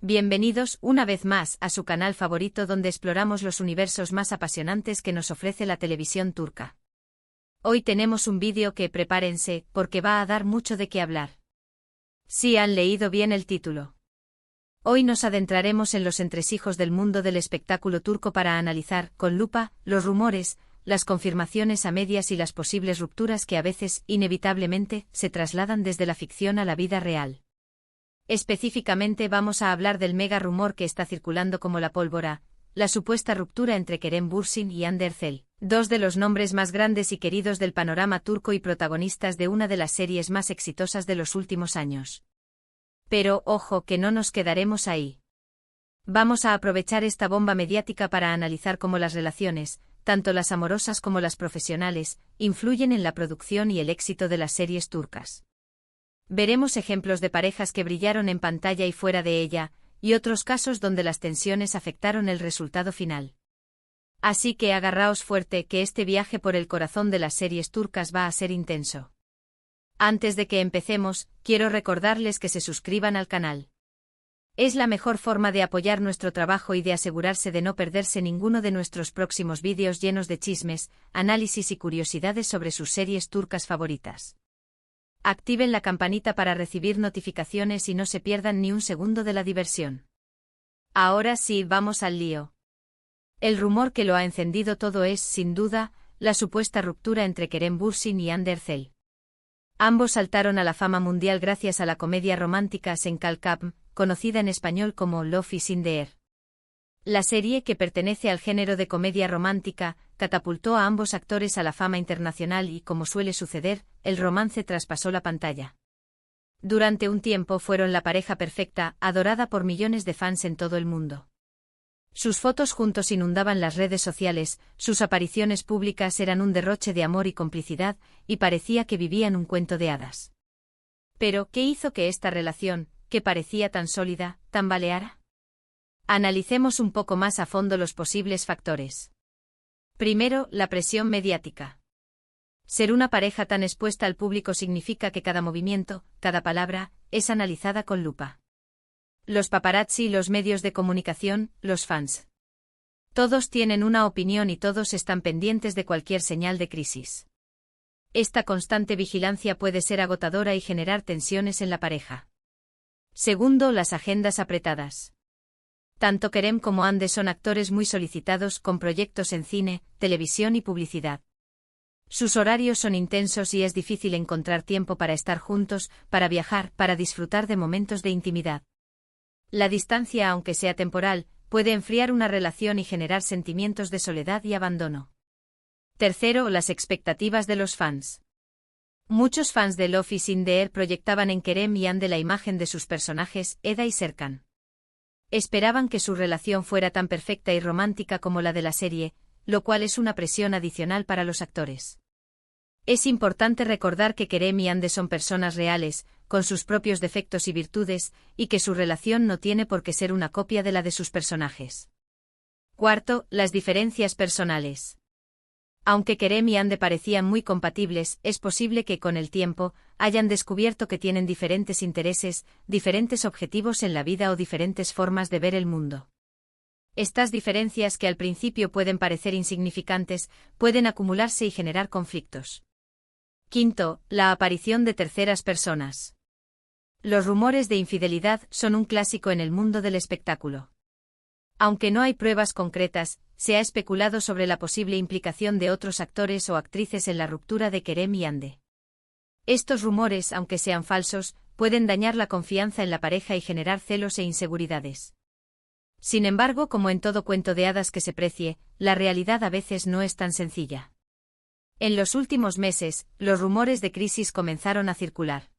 Bienvenidos, una vez más, a su canal favorito donde exploramos los universos más apasionantes que nos ofrece la televisión turca. Hoy tenemos un vídeo que, prepárense, porque va a dar mucho de qué hablar. Sí han leído bien el título. Hoy nos adentraremos en los entresijos del mundo del espectáculo turco para analizar, con lupa, los rumores, las confirmaciones a medias y las posibles rupturas que a veces, inevitablemente, se trasladan desde la ficción a la vida real. Específicamente vamos a hablar del mega rumor que está circulando como la pólvora, la supuesta ruptura entre Kerem Bürsin y Hande Erçel, dos de los nombres más grandes y queridos del panorama turco y protagonistas de una de las series más exitosas de los últimos años. Pero, ojo, que no nos quedaremos ahí. Vamos a aprovechar esta bomba mediática para analizar cómo las relaciones, tanto las amorosas como las profesionales, influyen en la producción y el éxito de las series turcas. Veremos ejemplos de parejas que brillaron en pantalla y fuera de ella, y otros casos donde las tensiones afectaron el resultado final. Así que agarraos fuerte que este viaje por el corazón de las series turcas va a ser intenso. Antes de que empecemos, quiero recordarles que se suscriban al canal. Es la mejor forma de apoyar nuestro trabajo y de asegurarse de no perderse ninguno de nuestros próximos vídeos llenos de chismes, análisis y curiosidades sobre sus series turcas favoritas. Activen la campanita para recibir notificaciones y no se pierdan ni un segundo de la diversión. Ahora sí, vamos al lío. El rumor que lo ha encendido todo es, sin duda, la supuesta ruptura entre Kerem Bürsin y Hande Erçel. Ambos saltaron a la fama mundial gracias a la comedia romántica Sen Kalkam, conocida en español como Love is in the Air. La serie, que pertenece al género de comedia romántica, catapultó a ambos actores a la fama internacional y, como suele suceder, el romance traspasó la pantalla. Durante un tiempo fueron la pareja perfecta, adorada por millones de fans en todo el mundo. Sus fotos juntos inundaban las redes sociales, sus apariciones públicas eran un derroche de amor y complicidad, y parecía que vivían un cuento de hadas. Pero, ¿qué hizo que esta relación, que parecía tan sólida, tambaleara? Analicemos un poco más a fondo los posibles factores. Primero, la presión mediática. Ser una pareja tan expuesta al público significa que cada movimiento, cada palabra, es analizada con lupa. Los paparazzi, los medios de comunicación, los fans. Todos tienen una opinión y todos están pendientes de cualquier señal de crisis. Esta constante vigilancia puede ser agotadora y generar tensiones en la pareja. Segundo, las agendas apretadas. Tanto Kerem como Hande son actores muy solicitados con proyectos en cine, televisión y publicidad. Sus horarios son intensos y es difícil encontrar tiempo para estar juntos, para viajar, para disfrutar de momentos de intimidad. La distancia, aunque sea temporal, puede enfriar una relación y generar sentimientos de soledad y abandono. Tercero, las expectativas de los fans. Muchos fans de Love is in the Air proyectaban en Kerem y Hande la imagen de sus personajes, Eda y Serkan. Esperaban que su relación fuera tan perfecta y romántica como la de la serie, lo cual es una presión adicional para los actores. Es importante recordar que Kerem y Hande son personas reales, con sus propios defectos y virtudes, y que su relación no tiene por qué ser una copia de la de sus personajes. Cuarto, las diferencias personales. Aunque Kerem y Hande parecían muy compatibles, es posible que con el tiempo hayan descubierto que tienen diferentes intereses, diferentes objetivos en la vida o diferentes formas de ver el mundo. Estas diferencias, que al principio pueden parecer insignificantes, pueden acumularse y generar conflictos. Quinto, la aparición de terceras personas. Los rumores de infidelidad son un clásico en el mundo del espectáculo. Aunque no hay pruebas concretas, se ha especulado sobre la posible implicación de otros actores o actrices en la ruptura de Kerem y Hande. Estos rumores, aunque sean falsos, pueden dañar la confianza en la pareja y generar celos e inseguridades. Sin embargo, como en todo cuento de hadas que se precie, la realidad a veces no es tan sencilla. En los últimos meses, los rumores de crisis comenzaron a circular.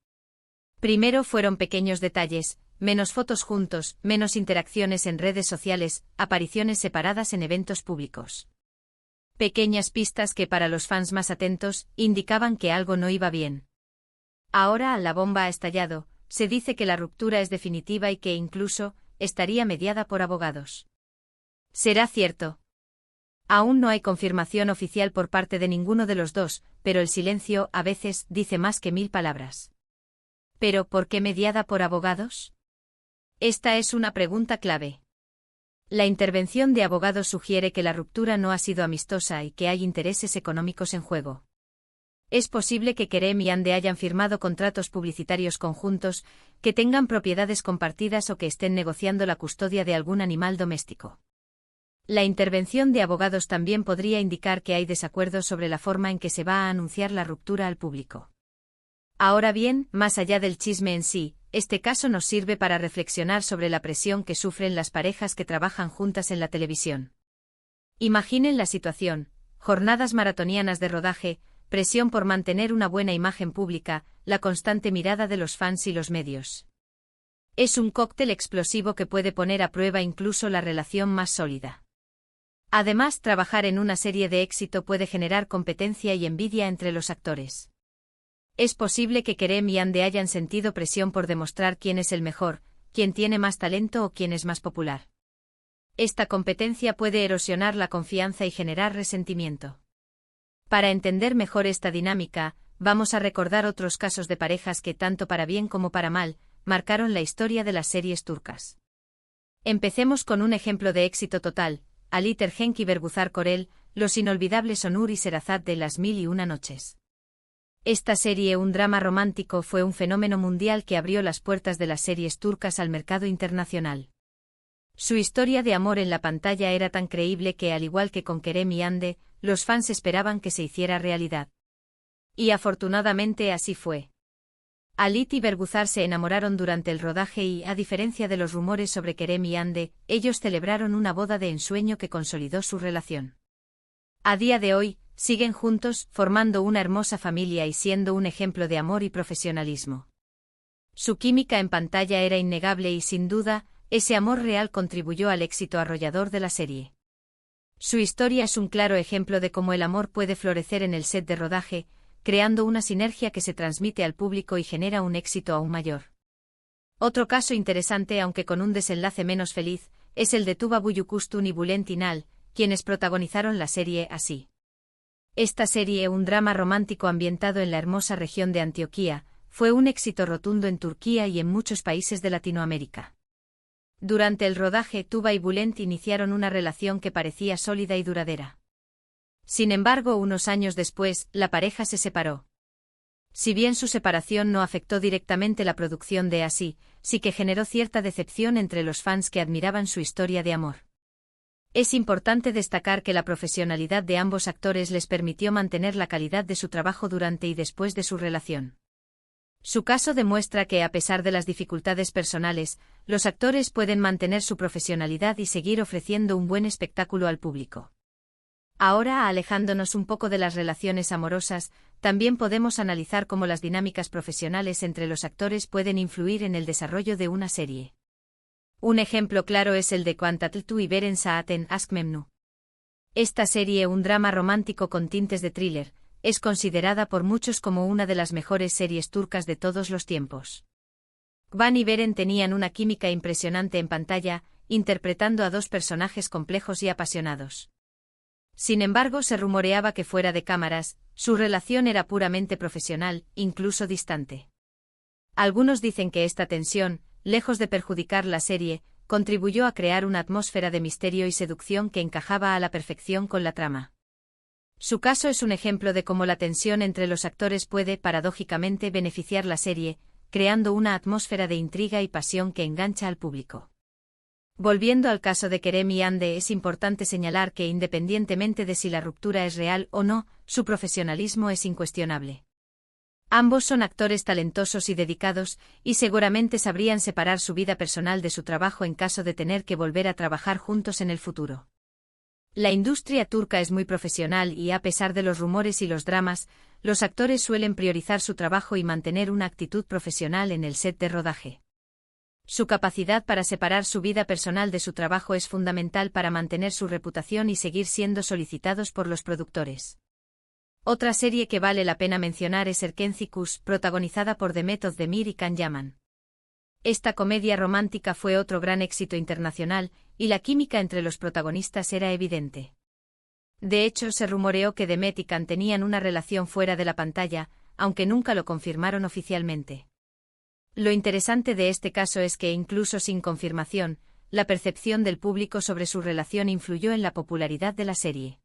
Primero fueron pequeños detalles, menos fotos juntos, menos interacciones en redes sociales, apariciones separadas en eventos públicos. Pequeñas pistas que para los fans más atentos, indicaban que algo no iba bien. Ahora la bomba ha estallado, se dice que la ruptura es definitiva y que incluso, estaría mediada por abogados. ¿Será cierto? Aún no hay confirmación oficial por parte de ninguno de los dos, pero el silencio, a veces, dice más que 1000 palabras. ¿Pero por qué mediada por abogados? Esta es una pregunta clave. La intervención de abogados sugiere que la ruptura no ha sido amistosa y que hay intereses económicos en juego. Es posible que Kerem y Ande hayan firmado contratos publicitarios conjuntos, que tengan propiedades compartidas o que estén negociando la custodia de algún animal doméstico. La intervención de abogados también podría indicar que hay desacuerdos sobre la forma en que se va a anunciar la ruptura al público. Ahora bien, más allá del chisme en sí, este caso nos sirve para reflexionar sobre la presión que sufren las parejas que trabajan juntas en la televisión. Imaginen la situación: jornadas maratonianas de rodaje, presión por mantener una buena imagen pública, la constante mirada de los fans y los medios. Es un cóctel explosivo que puede poner a prueba incluso la relación más sólida. Además, trabajar en una serie de éxito puede generar competencia y envidia entre los actores. Es posible que Kerem y Ande hayan sentido presión por demostrar quién es el mejor, quién tiene más talento o quién es más popular. Esta competencia puede erosionar la confianza y generar resentimiento. Para entender mejor esta dinámica, vamos a recordar otros casos de parejas que, tanto para bien como para mal, marcaron la historia de las series turcas. Empecemos con un ejemplo de éxito total: Ali Tergenk y Bergüzar Korel, los inolvidables Onur y Sherazad de Las Mil y Una Noches. Esta serie, un drama romántico, fue un fenómeno mundial que abrió las puertas de las series turcas al mercado internacional. Su historia de amor en la pantalla era tan creíble que, al igual que con Kerem y Ande, los fans esperaban que se hiciera realidad. Y afortunadamente así fue. Halit y Bergüzar se enamoraron durante el rodaje y, a diferencia de los rumores sobre Kerem y Ande, ellos celebraron una boda de ensueño que consolidó su relación. A día de hoy, siguen juntos, formando una hermosa familia y siendo un ejemplo de amor y profesionalismo. Su química en pantalla era innegable y, sin duda, ese amor real contribuyó al éxito arrollador de la serie. Su historia es un claro ejemplo de cómo el amor puede florecer en el set de rodaje, creando una sinergia que se transmite al público y genera un éxito aún mayor. Otro caso interesante, aunque con un desenlace menos feliz, es el de Tuba Büyüküstün y Bülent İnal, quienes protagonizaron la serie Así. Esta serie, un drama romántico ambientado en la hermosa región de Antioquía, fue un éxito rotundo en Turquía y en muchos países de Latinoamérica. Durante el rodaje, Tuba y Bülent iniciaron una relación que parecía sólida y duradera. Sin embargo, unos años después, la pareja se separó. Si bien su separación no afectó directamente la producción de Así, sí que generó cierta decepción entre los fans que admiraban su historia de amor. Es importante destacar que la profesionalidad de ambos actores les permitió mantener la calidad de su trabajo durante y después de su relación. Su caso demuestra que, a pesar de las dificultades personales, los actores pueden mantener su profesionalidad y seguir ofreciendo un buen espectáculo al público. Ahora, alejándonos un poco de las relaciones amorosas, también podemos analizar cómo las dinámicas profesionales entre los actores pueden influir en el desarrollo de una serie. Un ejemplo claro es el de Quantatl y Beren Saaten Aşk Memnu. Esta serie, un drama romántico con tintes de thriller, es considerada por muchos como una de las mejores series turcas de todos los tiempos. Kwan y Beren tenían una química impresionante en pantalla, interpretando a dos personajes complejos y apasionados. Sin embargo, se rumoreaba que fuera de cámaras, su relación era puramente profesional, incluso distante. Algunos dicen que esta tensión, lejos de perjudicar la serie, contribuyó a crear una atmósfera de misterio y seducción que encajaba a la perfección con la trama. Su caso es un ejemplo de cómo la tensión entre los actores puede, paradójicamente, beneficiar la serie, creando una atmósfera de intriga y pasión que engancha al público. Volviendo al caso de Kerem y Ande, es importante señalar que, independientemente de si la ruptura es real o no, su profesionalismo es incuestionable. Ambos son actores talentosos y dedicados, y seguramente sabrían separar su vida personal de su trabajo en caso de tener que volver a trabajar juntos en el futuro. La industria turca es muy profesional y, a pesar de los rumores y los dramas, los actores suelen priorizar su trabajo y mantener una actitud profesional en el set de rodaje. Su capacidad para separar su vida personal de su trabajo es fundamental para mantener su reputación y seguir siendo solicitados por los productores. Otra serie que vale la pena mencionar es Erkenci-Kuş, protagonizada por Demet Özdemir y Can Yaman. Esta comedia romántica fue otro gran éxito internacional, y la química entre los protagonistas era evidente. De hecho, se rumoreó que Demet y Can tenían una relación fuera de la pantalla, aunque nunca lo confirmaron oficialmente. Lo interesante de este caso es que, incluso sin confirmación, la percepción del público sobre su relación influyó en la popularidad de la serie.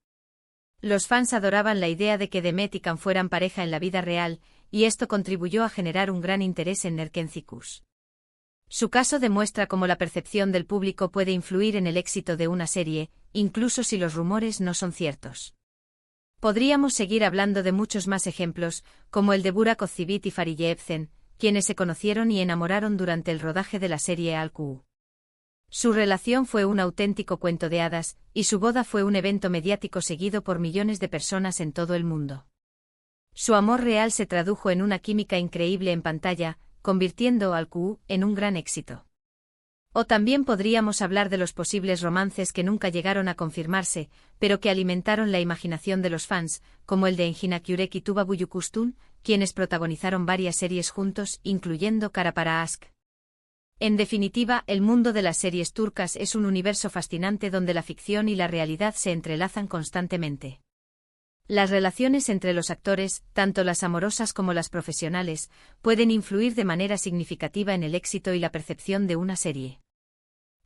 Los fans adoraban la idea de que Demet y Can fueran pareja en la vida real, y esto contribuyó a generar un gran interés en Nerkenzikus. Su caso demuestra cómo la percepción del público puede influir en el éxito de una serie, incluso si los rumores no son ciertos. Podríamos seguir hablando de muchos más ejemplos, como el de Burak Özçivit y Fariye Evcen, quienes se conocieron y enamoraron durante el rodaje de la serie Al-Ku. Su relación fue un auténtico cuento de hadas, y su boda fue un evento mediático seguido por millones de personas en todo el mundo. Su amor real se tradujo en una química increíble en pantalla, convirtiendo Al-Ku en un gran éxito. O también podríamos hablar de los posibles romances que nunca llegaron a confirmarse, pero que alimentaron la imaginación de los fans, como el de Engin Akyurek y Tuba Büyüküstün, quienes protagonizaron varias series juntos, incluyendo Kara Para Aşk. En definitiva, el mundo de las series turcas es un universo fascinante donde la ficción y la realidad se entrelazan constantemente. Las relaciones entre los actores, tanto las amorosas como las profesionales, pueden influir de manera significativa en el éxito y la percepción de una serie.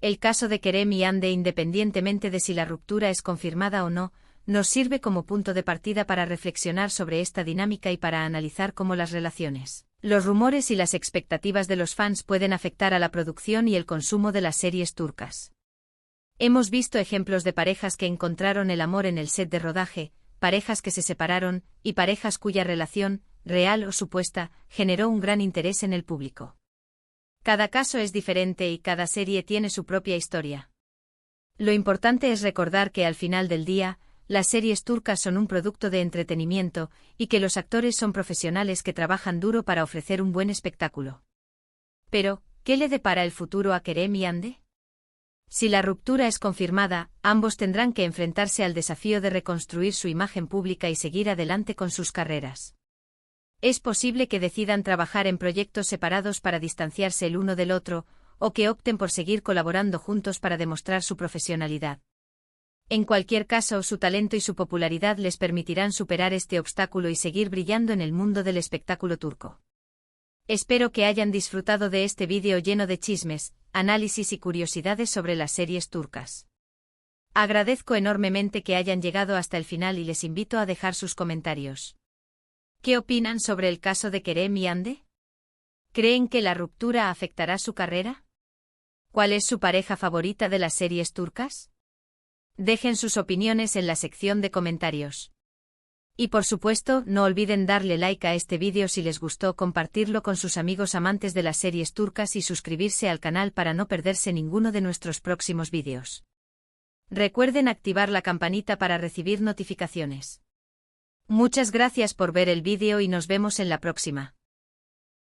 El caso de Kerem y Hande, independientemente de si la ruptura es confirmada o no, nos sirve como punto de partida para reflexionar sobre esta dinámica y para analizar cómo las relaciones, los rumores y las expectativas de los fans pueden afectar a la producción y el consumo de las series turcas. Hemos visto ejemplos de parejas que encontraron el amor en el set de rodaje, parejas que se separaron, y parejas cuya relación, real o supuesta, generó un gran interés en el público. Cada caso es diferente y cada serie tiene su propia historia. Lo importante es recordar que al final del día, las series turcas son un producto de entretenimiento, y que los actores son profesionales que trabajan duro para ofrecer un buen espectáculo. Pero, ¿qué le depara el futuro a Kerem y Hande? Si la ruptura es confirmada, ambos tendrán que enfrentarse al desafío de reconstruir su imagen pública y seguir adelante con sus carreras. Es posible que decidan trabajar en proyectos separados para distanciarse el uno del otro, o que opten por seguir colaborando juntos para demostrar su profesionalidad. En cualquier caso, su talento y su popularidad les permitirán superar este obstáculo y seguir brillando en el mundo del espectáculo turco. Espero que hayan disfrutado de este vídeo lleno de chismes, análisis y curiosidades sobre las series turcas. Agradezco enormemente que hayan llegado hasta el final y les invito a dejar sus comentarios. ¿Qué opinan sobre el caso de Kerem y Hande? ¿Creen que la ruptura afectará su carrera? ¿Cuál es su pareja favorita de las series turcas? Dejen sus opiniones en la sección de comentarios. Y por supuesto, no olviden darle like a este vídeo si les gustó, compartirlo con sus amigos amantes de las series turcas y suscribirse al canal para no perderse ninguno de nuestros próximos vídeos. Recuerden activar la campanita para recibir notificaciones. Muchas gracias por ver el vídeo y nos vemos en la próxima.